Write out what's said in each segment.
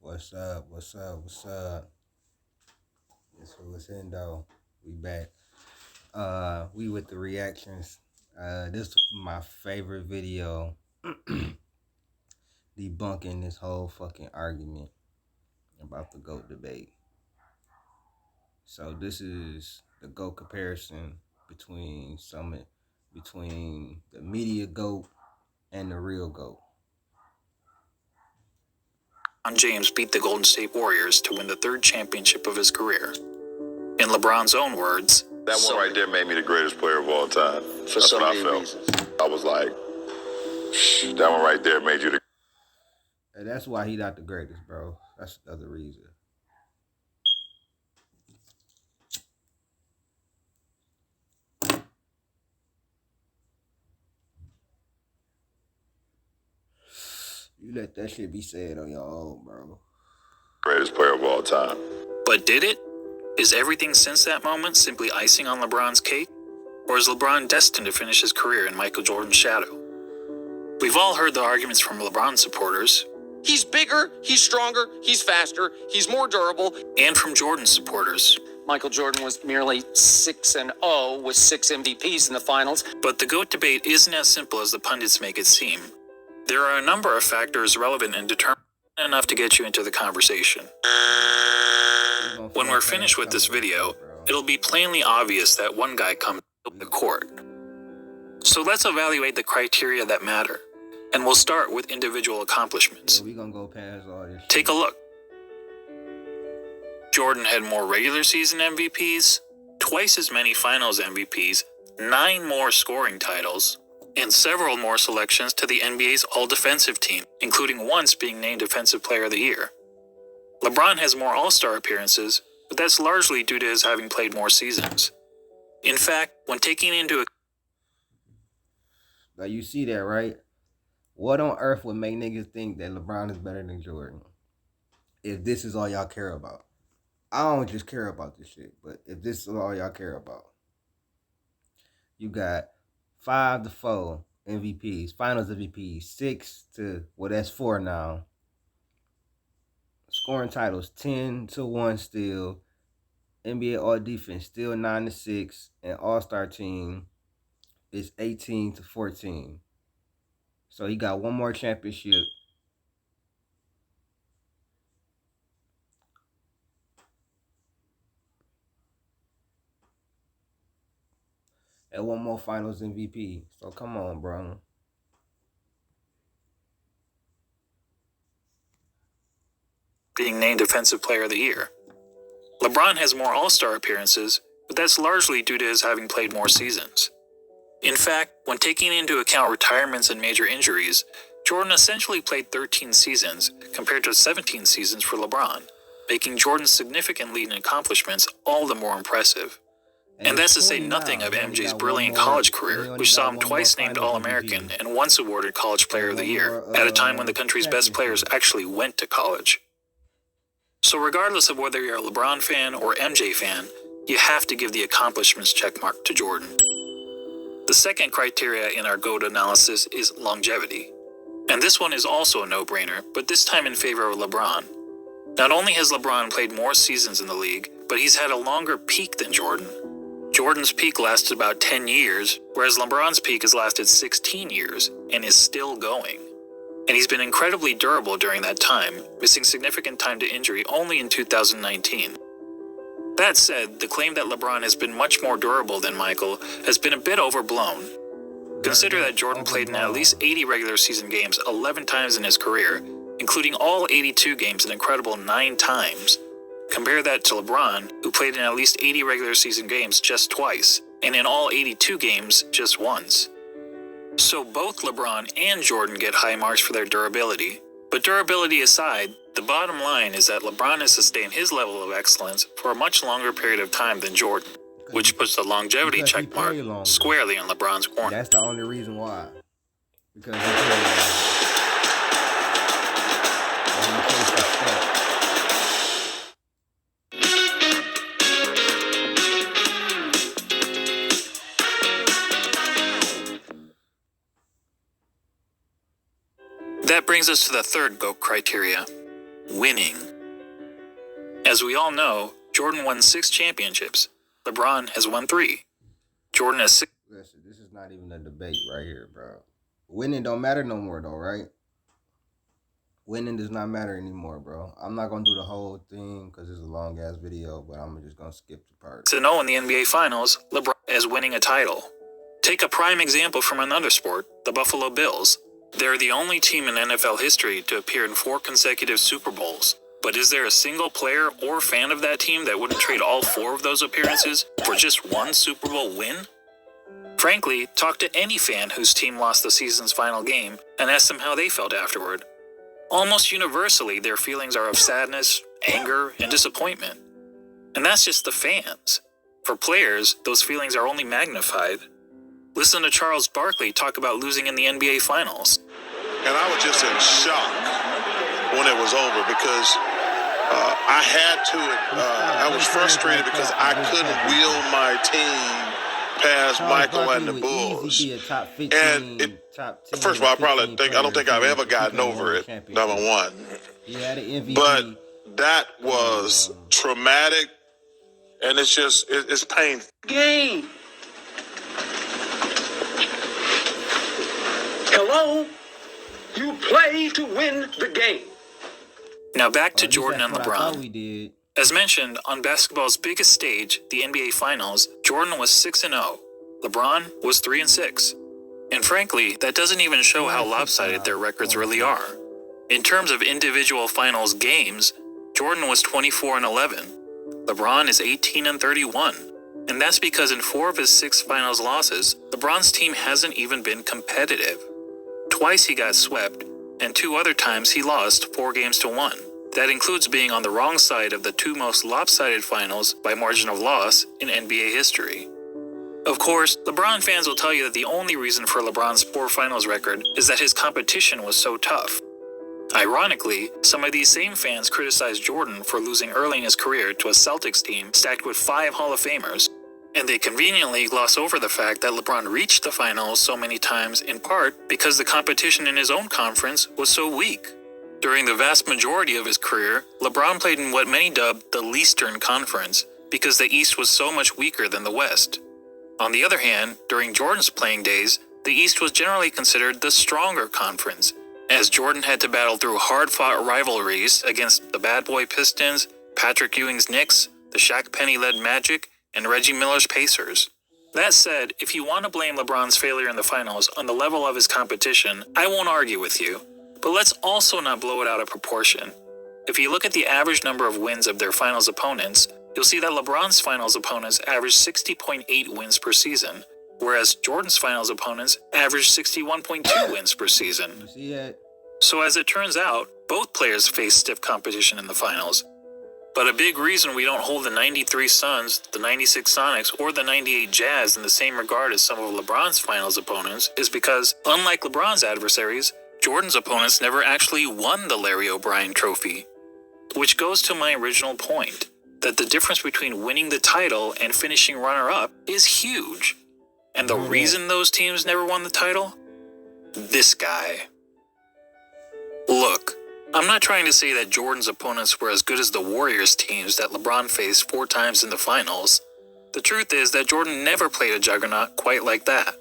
What's up? What's up? What's up? This was Hendo. We back. We with the reactions. This is my favorite video debunking this whole fucking argument about the GOAT debate. So this is the GOAT comparison between the media GOAT and the real GOAT. James beat the Golden State Warriors to win the third championship of his career. In LeBron's own words, that one right there made me the greatest player of all time. That's what I felt. Reasons. I was like, that one right there made you the. And that's why he not the greatest, bro. That's the other reason. You let that shit be said on your own, bro. Greatest player of all time. But did it? Is everything since that moment simply icing on LeBron's cake? Or is LeBron destined to finish his career in Michael Jordan's shadow? We've all heard the arguments from LeBron supporters. He's bigger, he's stronger, he's faster, he's more durable. And from Jordan supporters. Michael Jordan was merely 6-0 with 6 MVPs in the finals. But the GOAT debate isn't as simple as the pundits make it seem. There are a number of factors relevant and determined enough to get you into the conversation. When we're finished with this video, it'll be plainly obvious that one guy comes to the court. So let's evaluate the criteria that matter, and we'll start with individual accomplishments. We gonna go past all this shit. Take a look. Jordan had more regular season MVPs, twice as many finals MVPs, 9 more scoring titles, and several more selections to the NBA's all-defensive team, including once being named Defensive Player of the Year. LeBron has more All-Star appearances, but that's largely due to his having played more seasons. In fact, when taking into account... Now you see that, right? What on earth would make niggas think that LeBron is better than Jordan? If this is all y'all care about. I don't just care about this shit, but if this is all y'all care about. You got 5-4 MVPs, finals MVPs, 6 to, well, that's 4 now. Scoring titles 10-1 still. NBA All Defense still 9-6, and All-Star team is 18-14. So he got one more championship. And one more finals MVP. So come on, bro. Being named Defensive Player of the Year. LeBron has more All-Star appearances, but that's largely due to his having played more seasons. In fact, when taking into account retirements and major injuries, Jordan essentially played 13 seasons compared to 17 seasons for LeBron, making Jordan's significant lead in accomplishments all the more impressive. And that's to say nothing of MJ's brilliant college career, which saw him twice named All-American and once awarded College Player of the Year, at a time when the country's best players actually went to college. So regardless of whether you're a LeBron fan or MJ fan, you have to give the accomplishments checkmark to Jordan. The second criteria in our GOAT analysis is longevity. And this one is also a no-brainer, but this time in favor of LeBron. Not only has LeBron played more seasons in the league, but he's had a longer peak than Jordan. Jordan's peak lasted about 10 years, whereas LeBron's peak has lasted 16 years and is still going. And he's been incredibly durable during that time, missing significant time to injury only in 2019. That said, the claim that LeBron has been much more durable than Michael has been a bit overblown. Consider that Jordan played in at least 80 regular season games 11 times in his career, including all 82 games an incredible 9 times. Compare that to LeBron, who played in at least 80 regular season games just twice, and in all 82 games just once. So both LeBron and Jordan get high marks for their durability. But durability aside, the bottom line is that LeBron has sustained his level of excellence for a much longer period of time than Jordan, which puts the longevity checkmark squarely on LeBron's corner. That's the only reason why. Because he played longer. That brings us to the third GOAT criteria. winning. As we all know, Jordan won 6 championships. LeBron has won 3. Jordan has 6. Listen, this is not even a debate right here, bro. Winning don't matter no more, though, right? Winning does not matter anymore, bro. I'm not going to do the whole thing because it's a long-ass video, but I'm just going to skip the part. To know in the NBA Finals, LeBron is winning a title. Take a prime example from another sport, the Buffalo Bills. They're the only team in NFL history to appear in 4 consecutive Super Bowls. But is there a single player or fan of that team that wouldn't trade all 4 of those appearances for just one Super Bowl win? Frankly, talk to any fan whose team lost the season's final game and ask them how they felt afterward. Almost universally, their feelings are of sadness, anger, and disappointment. And that's just the fans. For players, those feelings are only magnified. Listen to Charles Barkley talk about losing in the NBA Finals. And I was just in shock when it was over because I was frustrated because I couldn't wheel my team past Michael and the Bulls. And first of all, I don't think I've ever gotten over it, number one. But that was traumatic, and it's painful. Game. Hello? You play to win the game. Now back to Jordan and LeBron. As mentioned, on basketball's biggest stage, the NBA Finals, Jordan was 6-0. LeBron was 3-6. And frankly, that doesn't even show how lopsided their records really are. In terms of individual finals games, Jordan was 24-11. LeBron is 18-31. And that's because in 4 of his 6 finals losses, LeBron's team hasn't even been competitive. Twice he got swept, and 2 other times he lost 4-1. That includes being on the wrong side of the 2 most lopsided finals by margin of loss in NBA history. Of course, LeBron fans will tell you that the only reason for LeBron's poor finals record is that his competition was so tough. Ironically, some of these same fans criticized Jordan for losing early in his career to a Celtics team stacked with 5 Hall of Famers, and they conveniently gloss over the fact that LeBron reached the finals so many times in part because the competition in his own conference was so weak. During the vast majority of his career, LeBron played in what many dubbed the Leastern Conference because the East was so much weaker than the West. On the other hand, during Jordan's playing days, the East was generally considered the stronger conference, as Jordan had to battle through hard-fought rivalries against the Bad Boy Pistons, Patrick Ewing's Knicks, the Shaq Penny-led Magic, and Reggie Miller's Pacers. That said, if you want to blame LeBron's failure in the finals on the level of his competition, I won't argue with you. But let's also not blow it out of proportion. If you look at the average number of wins of their finals opponents, you'll see that LeBron's finals opponents averaged 60.8 wins per season, whereas Jordan's finals opponents averaged 61.2 wins per season. So as it turns out, both players face stiff competition in the finals. But a big reason we don't hold the 93 Suns, the 96 Sonics, or the 98 Jazz in the same regard as some of LeBron's finals opponents is because, unlike LeBron's adversaries, Jordan's opponents never actually won the Larry O'Brien Trophy. Which goes to my original point, that the difference between winning the title and finishing runner-up is huge. And the reason those teams never won the title? This guy. Look, I'm not trying to say that Jordan's opponents were as good as the Warriors teams that LeBron faced 4 times in the finals. The truth is that Jordan never played a juggernaut quite like that.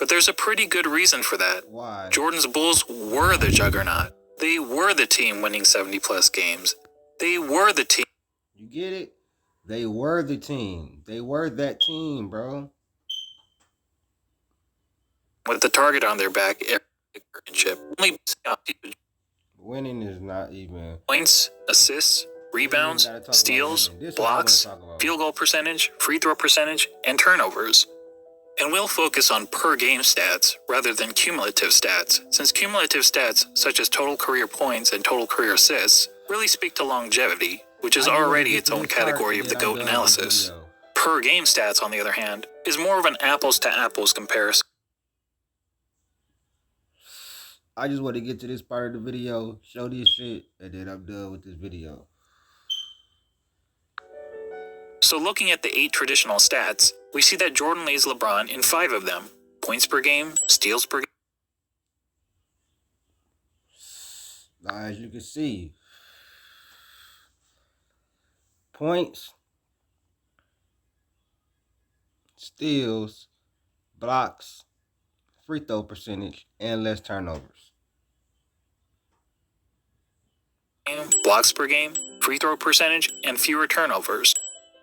But there's a pretty good reason for that. Why? Jordan's Bulls were the juggernaut. They were the team winning 70-plus games. They were the team. You get it? They were the team. They were that team, bro. With the target on their back every championship. Only Winning is not even points, assists, rebounds, steals, blocks, field goal percentage, free throw percentage, and turnovers. And we'll focus on per-game stats rather than cumulative stats, since cumulative stats, such as total career points and total career assists, really speak to longevity, which is already its own category of the GOAT analysis. Per-game stats, on the other hand, is more of an apples-to-apples comparison. I just want to get to this part of the video, show this shit, and then I'm done with this video. So looking at the 8 traditional stats, we see that Jordan leads LeBron in 5 of them. Points per game, steals per game. Now, as you can see, points, steals, blocks, free throw percentage, and less turnovers. Blocks per game, free throw percentage, and fewer turnovers.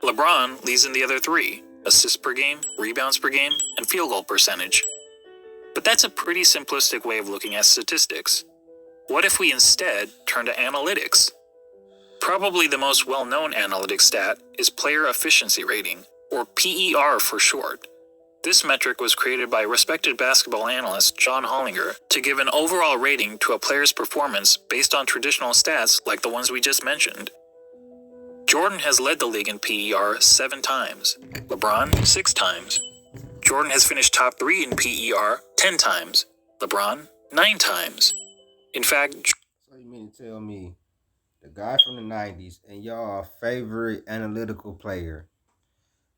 LeBron leads in the other three: assists per game, rebounds per game, and field goal percentage. But that's a pretty simplistic way of looking at statistics. What if we instead turn to analytics? Probably the most well-known analytic stat is player efficiency rating, or PER for short. This metric was created by respected basketball analyst John Hollinger to give an overall rating to a player's performance based on traditional stats like the ones we just mentioned. Jordan has led the league in PER 7 times, LeBron 6 times. Jordan has finished top 3 in PER 10 times, LeBron 9 times. In fact, so you mean to tell me the guy from the 90s and y'all favorite analytical player,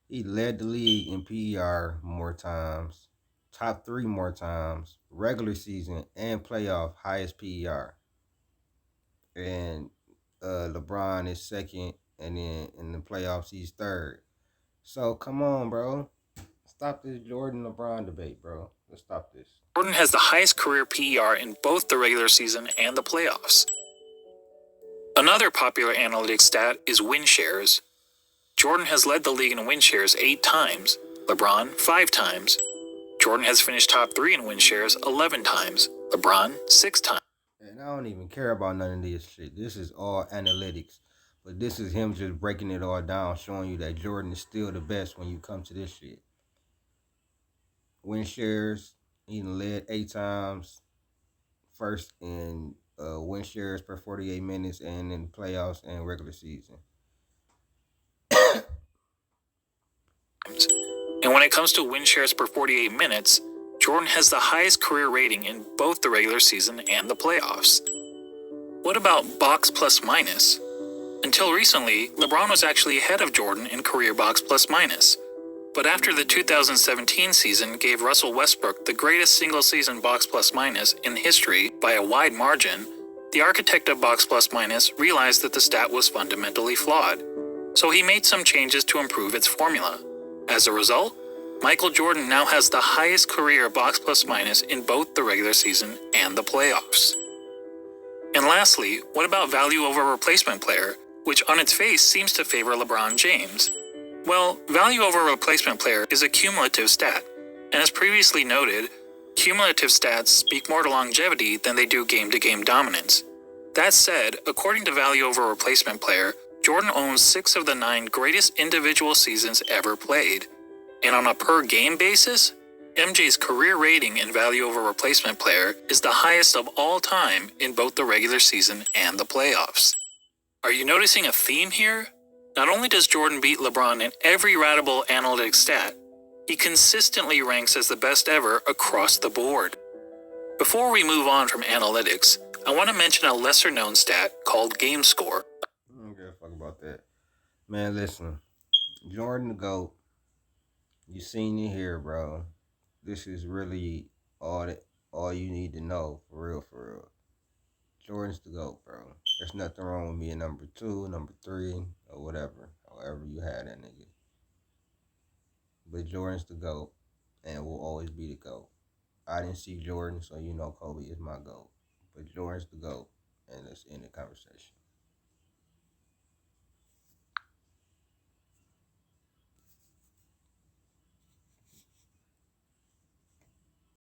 he led the league in PER more times, top 3 more times, regular season and playoff highest PER. And LeBron is second, and then in the playoffs he's third. So come on, bro. Stop this Jordan LeBron debate, bro. Let's stop this. Jordan has the highest career PER in both the regular season and the playoffs. Another popular analytics stat is win shares. Jordan has led the league in win shares 8 times, LeBron 5 times. Jordan has finished top 3 in win shares 11 times, LeBron 6 times. And I don't even care about none of this shit. This is all analytics. But this is him just breaking it all down, showing you that Jordan is still the best when you come to this shit. Win shares, he led 8 times. First in win shares per 48 minutes and in playoffs and regular season. And when it comes to win shares per 48 minutes, Jordan has the highest career rating in both the regular season and the playoffs. What about box plus minus? Until recently, LeBron was actually ahead of Jordan in career box plus minus. But after the 2017 season gave Russell Westbrook the greatest single-season box plus minus in history by a wide margin, the architect of box plus minus realized that the stat was fundamentally flawed. So he made some changes to improve its formula. As a result, Michael Jordan now has the highest career box plus minus in both the regular season and the playoffs. And lastly, what about value over replacement player, which on its face seems to favor LeBron James? Well, value over replacement player is a cumulative stat, and as previously noted, cumulative stats speak more to longevity than they do game-to-game dominance. That said, according to value over replacement player, Jordan owns 6 of the 9 greatest individual seasons ever played. And on a per-game basis, MJ's career rating in value over replacement player is the highest of all time in both the regular season and the playoffs. Are you noticing a theme here? Not only does Jordan beat LeBron in every ratable analytic stat, he consistently ranks as the best ever across the board. Before we move on from analytics, I want to mention a lesser-known stat called game score. I don't give a fuck about that. Man, listen. Jordan the GOAT. You seen it here, bro. This is really all you need to know, for real. Jordan's the GOAT, bro. There's nothing wrong with being number 2, number 3, or whatever. However you had that nigga. But Jordan's the GOAT, and will always be the GOAT. I didn't see Jordan, so you know Kobe is my GOAT. But Jordan's the GOAT, and let's end the conversation.